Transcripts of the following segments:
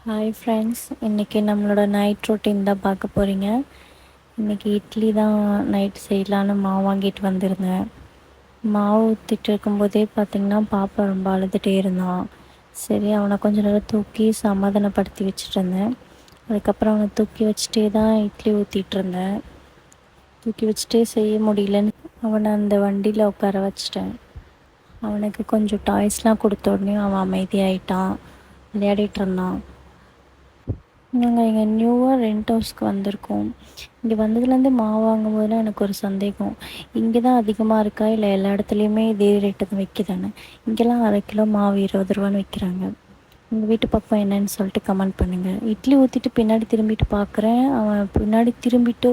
Hi friends, இன்றைக்கி நம்மளோட night routine தான் பார்க்க போகிறீங்க. இன்றைக்கி இட்லி தான் நைட் செய்யலான்னு மாவு வாங்கிட்டு வந்திருந்தேன். மாவு ஊற்றிட்டு இருக்கும்போதே பார்த்திங்கன்னா பாப்பா ரொம்ப அழுதுகிட்டே இருந்தான். சரி, அவனை கொஞ்சம் நேரம் தூக்கி சமாதானப்படுத்தி வச்சுட்டு இருந்தேன். அதுக்கப்புறம் அவனை தூக்கி வச்சுட்டே தான் இட்லி ஊற்றிட்டு இருந்தேன். தூக்கி வச்சுட்டே செய்ய முடியலன்னு அவனை அந்த வண்டியில் உட்கார வச்சிட்டேன். அவனுக்கு கொஞ்சம் டாய்ஸ்லாம் கொடுத்த உடனே அவன் அமைதியாகிட்டான், விளையாடிட்டு இருந்தான். நாங்கள் இங்கே நியூவாக ரெண்ட் ஹவுஸ்க்கு வந்திருக்கோம். இங்கே வந்ததுலேருந்து மாவு வாங்கும்போதெல்லாம் எனக்கு ஒரு சந்தேகம், இங்கே தான் அதிகமாக இருக்கா இல்லை எல்லா இடத்துலையுமே இதே ரேட்டு தான் விற்கிதானே? இங்கெல்லாம் 1/2 கிலோ மாவு 20 ரூபான்னு விற்கிறாங்க. உங்கள் வீட்டு பக்கம் என்னன்னு சொல்லிட்டு கமெண்ட் பண்ணுங்கள். இட்லி ஊற்றிட்டு பின்னாடி திரும்பிட்டு பார்க்குறேன், அவன் பின்னாடி திரும்பிட்டு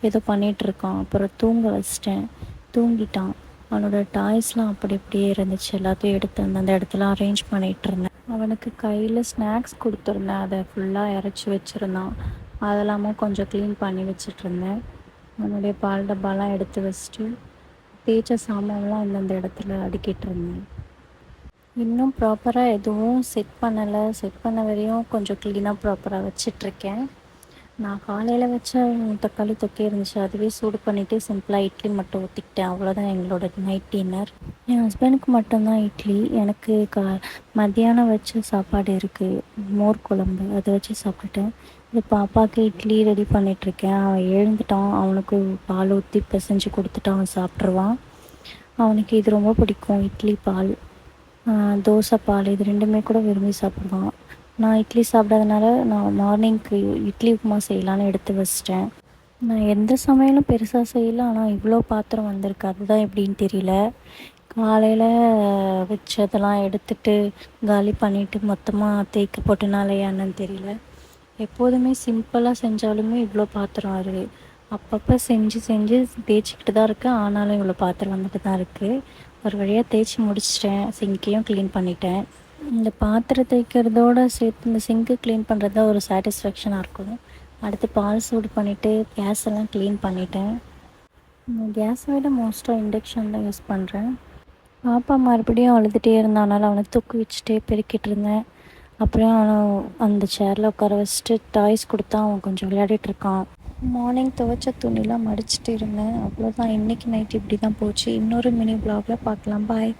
ஏதோ பண்ணிகிட்ருக்கான். அப்புறம் தூங்க வச்சிட்டேன், தூங்கிட்டான். அவனோட டாய்ஸ்லாம் அப்படி இப்படியே இருந்துச்சு, எல்லாத்தையும் எடுத்து அந்த இடத்துல அரேஞ்ச் பண்ணிகிட்டு இருந்தேன். அவனுக்கு கையில் ஸ்நாக்ஸ் கொடுத்துருந்தேன், அதை ஃபுல்லாக இறச்சி வச்சுருந்தான். அதெல்லாமும் கொஞ்சம் க்ளீன் பண்ணி வச்சிட்ருந்தேன். அவனுடைய பால் டப்பாலாம் எடுத்து வச்சுட்டு தேய்ச்ச சாமான்லாம் அந்தந்த இடத்துல அடுக்கிட்டு இருந்தேன். இன்னும் ப்ராப்பராக எதுவும் செட் பண்ணலை. செட் பண்ண வரையும் கொஞ்சம் க்ளீனாக ப்ராப்பராக வச்சிட்ருக்கேன். நான் காலையில் வச்ச தக்காளி தொக்கே இருந்துச்சு, அதுவே சூடு பண்ணிவிட்டு சிம்பிளாக இட்லி மட்டும் ஊற்றிக்கிட்டேன். அவ்வளோதான் எங்களோட நைட் டின்னர். என் ஹஸ்பண்டுக்கு மட்டும்தான் இட்லி. எனக்கு மத்தியானம் வச்ச சாப்பாடு இருக்குது, மோர் குழம்பு, அதை வச்சு சாப்பிட்டுட்டேன். இது பாப்பாவுக்கு இட்லி ரெடி பண்ணிகிட்ருக்கேன். அவன் எழுந்துட்டான், அவனுக்கு பால் ஊற்றி பிசைஞ்சு கொடுத்துட்டு அவன் சாப்பிட்ருவான். அவனுக்கு இது ரொம்ப பிடிக்கும், இட்லி பால், தோசை பால், இது ரெண்டுமே கூட விரும்பி சாப்பிடுவான். நான் இட்லி சாப்பிடாதனால நான் மார்னிங்க்கு இட்லி உப்புமா செய்யலான்னு எடுத்து வச்சிட்டேன். நான் எந்த சமையலும் பெருசாக செய்யலை, ஆனால் இவ்வளோ பாத்திரம் வந்திருக்கு, அதுதான் எப்படின்னு தெரியல. காலையில் வச்சதெல்லாம் எடுத்துகிட்டு காலி பண்ணிவிட்டு மொத்தமாக தேய்க்க போட்டனால என்னன்னு தெரியல. எப்போதுமே சிம்பிளாக செஞ்சாலுமே இவ்வளோ பாத்திரம் வருது. அப்பப்போ செஞ்சு செஞ்சு தேய்ச்சிக்கிட்டு தான் இருக்கேன், ஆனாலும் இவ்வளோ பாத்திரம் வந்துட்டு தான் இருக்குது. ஒரு வழியாக தேய்ச்சி முடிச்சிட்டேன், சிங்கையும் க்ளீன் பண்ணிட்டேன். இந்த பாத்திரம் தேய்க்கிறதோடு சேர்த்து இந்த சிங்க்கு க்ளீன் பண்ணுறது தான் ஒரு சாட்டிஸ்ஃபேக்ஷனாக இருக்கும். அடுத்து பால் சூடு பண்ணிவிட்டு கேஸ் எல்லாம் க்ளீன் பண்ணிட்டேன். கேஸை விட மோஸ்ட்டாக இண்டக்ஷன் தான் யூஸ் பண்ணுறேன். பாப்பா மறுபடியும் அழுதுகிட்டே இருந்தானால அவனை தூக்கி வச்சுட்டே பெருக்கிட்டு இருந்தேன். அப்புறம் அவனை அந்த சேரில் உட்கார வச்சுட்டு டாய்ஸ் கொடுத்தா அவன் கொஞ்சம் விளையாடிட்டுருக்கான். மார்னிங் துவைச்ச துணிலாம் மடிச்சுட்டு இருந்தேன். அவ்வளோதான், இன்றைக்கி நைட் இப்படி தான் போச்சு. இன்னொரு மினி வ்ளாகில் பார்க்கலாம். பாய்.